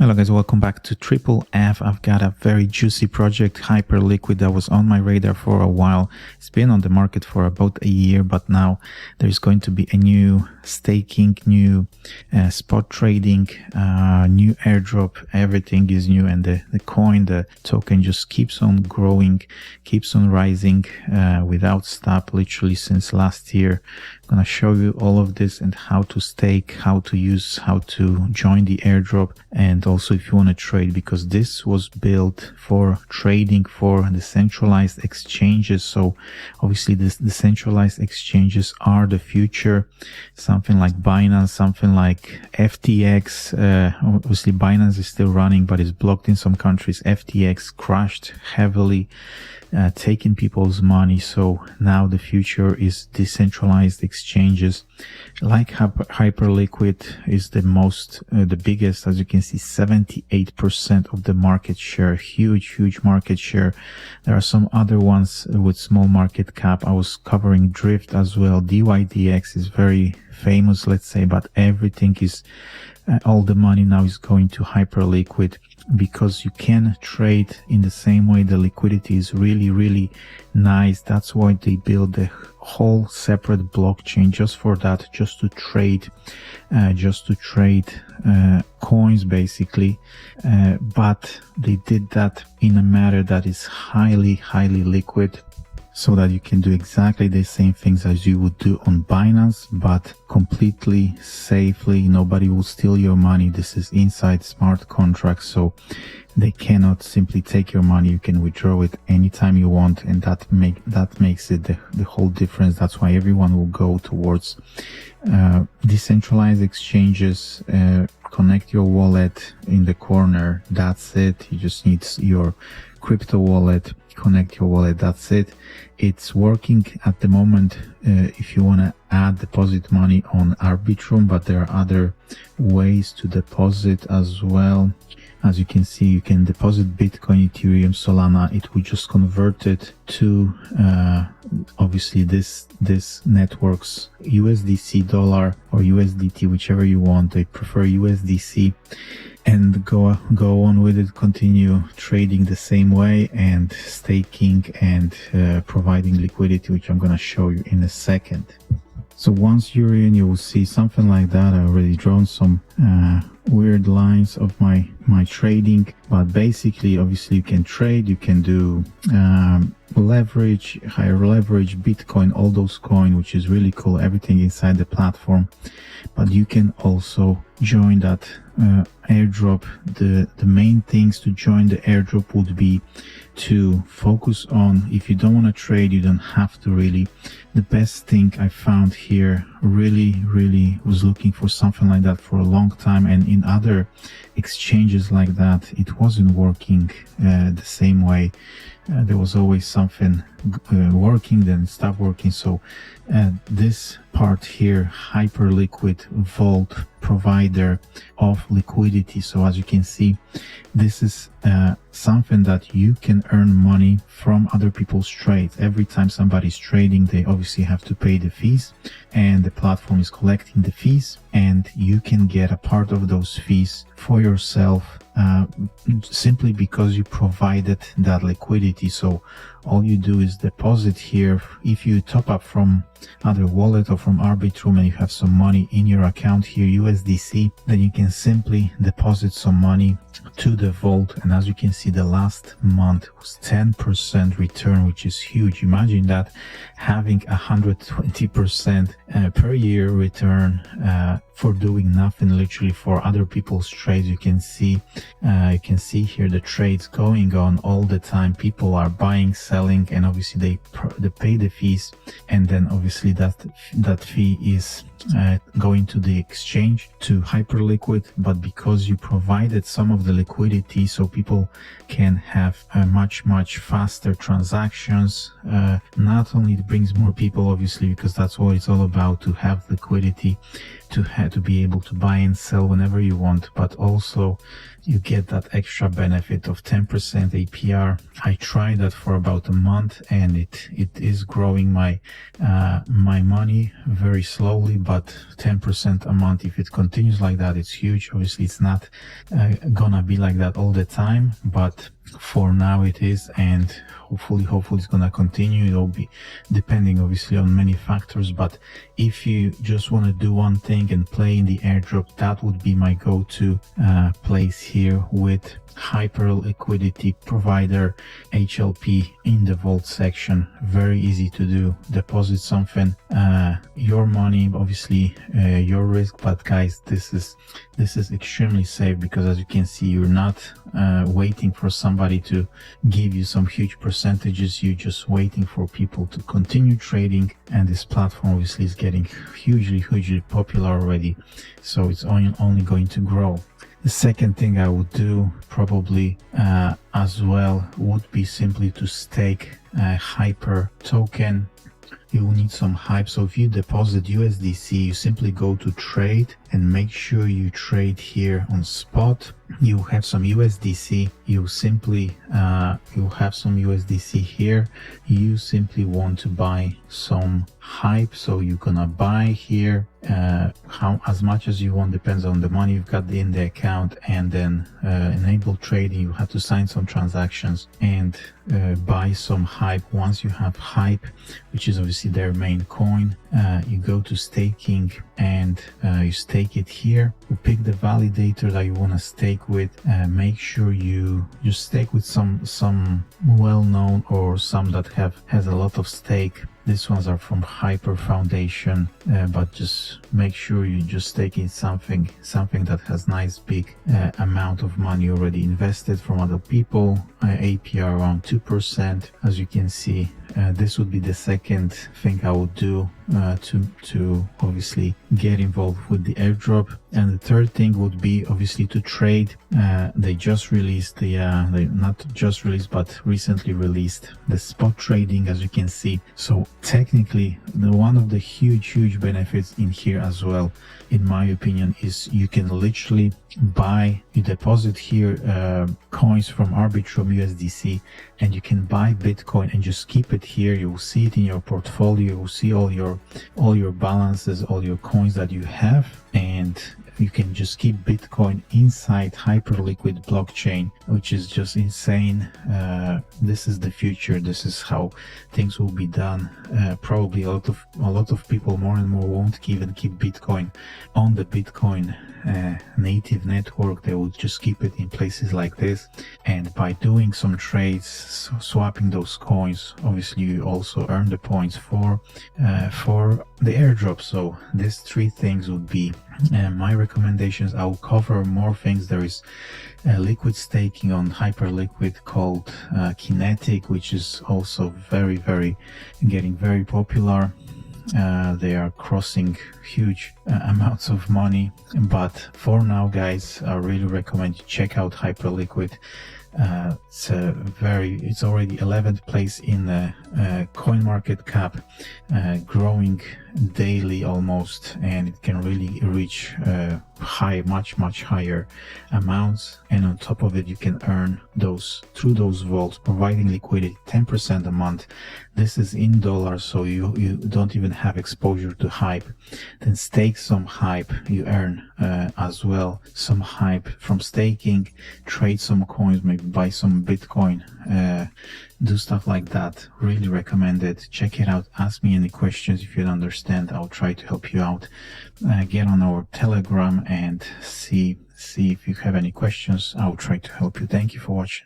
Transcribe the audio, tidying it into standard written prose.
Hello guys, welcome back to Triple F. I've got a very juicy project, Hyperliquid, that was on my radar for a while. It's been on the market for about a year, but now there's going to be a new staking, new spot trading, new airdrop. Everything is new, and the coin, the token just keeps on growing, keeps on rising without stop, literally since last year. I'm gonna show you all of this and how to stake, how to use, how to join the airdrop, and also if you want to trade, because this was built for trading for decentralized exchanges. So obviously this decentralized exchanges are the future. Something like Binance, something like FTX. Obviously Binance is still running, but it's blocked in some countries. FTX crashed heavily, taking people's money. So now the future is decentralized exchanges. Like Hyperliquid is the most, the biggest, as you can see, 78% of the market share. Huge market share. There are some other ones with small market cap. I was covering Drift as well. DYDX is very famous, let's say, but everything is, all the money now is going to Hyperliquid, because you can trade in the same way. The liquidity is really nice. That's why they build a whole separate blockchain just for that, just to trade coins basically. But they did that in a manner that is highly liquid, so that you can do exactly the same things as you would do on Binance, but completely safely. Nobody will steal your money. This is inside smart contracts, so they cannot simply take your money. You can withdraw it anytime you want, and that makes it the whole difference. That's why everyone will go towards decentralized exchanges. Connect your wallet in the corner. That's it. You just need your crypto wallet. Connect your wallet. That's it. It's working at the moment if you want to deposit money on Arbitrum, but there are other ways to deposit as well. As you can see, you can deposit Bitcoin, Ethereum, Solana. It will just convert it to obviously this network's USDC dollar or USDT, whichever you want. I prefer USDC, and go on with it. Continue trading the same way and staking and providing liquidity, which I'm going to show you in a second. So once you're in, you will see something like that. I already drawn some weird lines of my trading, but basically, obviously, you can trade, you can do leverage, higher leverage, Bitcoin, all those coins, which is really cool, everything inside the platform. But you can also join that airdrop. The main things to join the airdrop would be to focus on, if you don't want to trade, you don't have to really. The best thing I found here, really was looking for something like that for a long time, and in other exchanges like that, it wasn't working the same way. There was always something working, then it stopped working. So this part here, Hyperliquid Vault, provider of liquidity. So as you can see, this is something that you can earn money from other people's trades. Every time somebody's trading, they obviously have to pay the fees, and the platform is collecting the fees, and you can get a part of those fees for yourself simply because you provided that liquidity. So all you do is deposit here. If you top up from other wallet or from Arbitrum and you have some money in your account here, USDC, then you can simply deposit some money to the vault. And as you can see, the last month was 10% return, which is huge. Imagine that, having 120% per year return for doing nothing, literally for other people's trades. You can see here the trades going on all the time. People are buying, selling, and obviously they pay the fees, and then obviously that fee is going to the exchange, to Hyperliquid. But because you provided some of the liquidity, so people can have much faster transactions. Not only it brings more people, obviously, because that's what it's all about, to have liquidity, to be able to buy and sell whenever you want, but also you get that extra benefit of 10% APR. I tried that for about a month, and it is growing my money very slowly, but 10% a month, if it continues like that, it's huge. Obviously it's not gonna be like that all the time, but for now it is, and hopefully it's gonna continue. It'll be depending obviously on many factors, but if you just want to do one thing and play in the airdrop, that would be my go-to place here with hyper liquidity provider HLP in the vault section. Very easy to do. Deposit something, your money, obviously your risk, but guys, this is extremely safe, because as you can see, you're not waiting for somebody to give you some huge percentages. You're just waiting for people to continue trading, and this platform obviously is getting hugely popular already, so it's only going to grow. The second thing I would do probably as well would be simply to stake a Hyper token. You will need some hype. So if you deposit USDC, you simply go to trade and make sure you trade here on spot. You have some USDC, you simply you have some USDC here. You simply want to buy some hype, so you're gonna buy here how as much as you want, depends on the money you've got in the account, and then enable trading. You have to sign some transactions and buy some hype. Once you have hype, which is obviously their main coin, you go to staking and you stake it here. You pick the validator that you want to stake with. Make sure you stake with some well-known, or some that has a lot of stake. These ones are from Hyper Foundation, but just make sure you just stake in something that has nice big amount of money already invested from other people. APR around 2%. As you can see, this would be the second thing I would do to obviously get involved with the airdrop. And the third thing would be obviously to trade. They just released they not just released, but recently released the spot trading, as you can see. So technically, one of the huge benefits in here as well, in my opinion, is you can literally buy, you deposit here coins from Arbitrum USDC, and you can buy Bitcoin and just keep it here. You will see it in your portfolio. You will see all your balances, all your coins that you have, and you can just keep Bitcoin inside Hyperliquid blockchain, which is just insane. This is the future. This is how things will be done. Probably a lot of people more and more won't even keep Bitcoin on the Bitcoin native network. They will just keep it in places like this, and by doing some trades, swapping those coins, obviously you also earn the points for the airdrop. So these three things would be my recommendations. I will cover more things. There is liquid staking on Hyperliquid called Kinetic, which is also getting very popular. They are crossing huge amounts of money, but for now, guys, I really recommend you check out Hyperliquid. It's already 11th place in the coin market cap, growing daily almost, and it can really reach much higher amounts. And on top of it, you can earn those through those vaults, providing liquidity 10% a month. This is in dollars, so you don't even have exposure to hype. Then stake some hype, you earn as well some hype from staking. Trade some coins, maybe buy some Bitcoin, do stuff like that. Really recommend it. Check it out. Ask me any questions if you don't understand. I'll try to help you out. Get on our Telegram and see if you have any questions. I'll try to help you. Thank you for watching.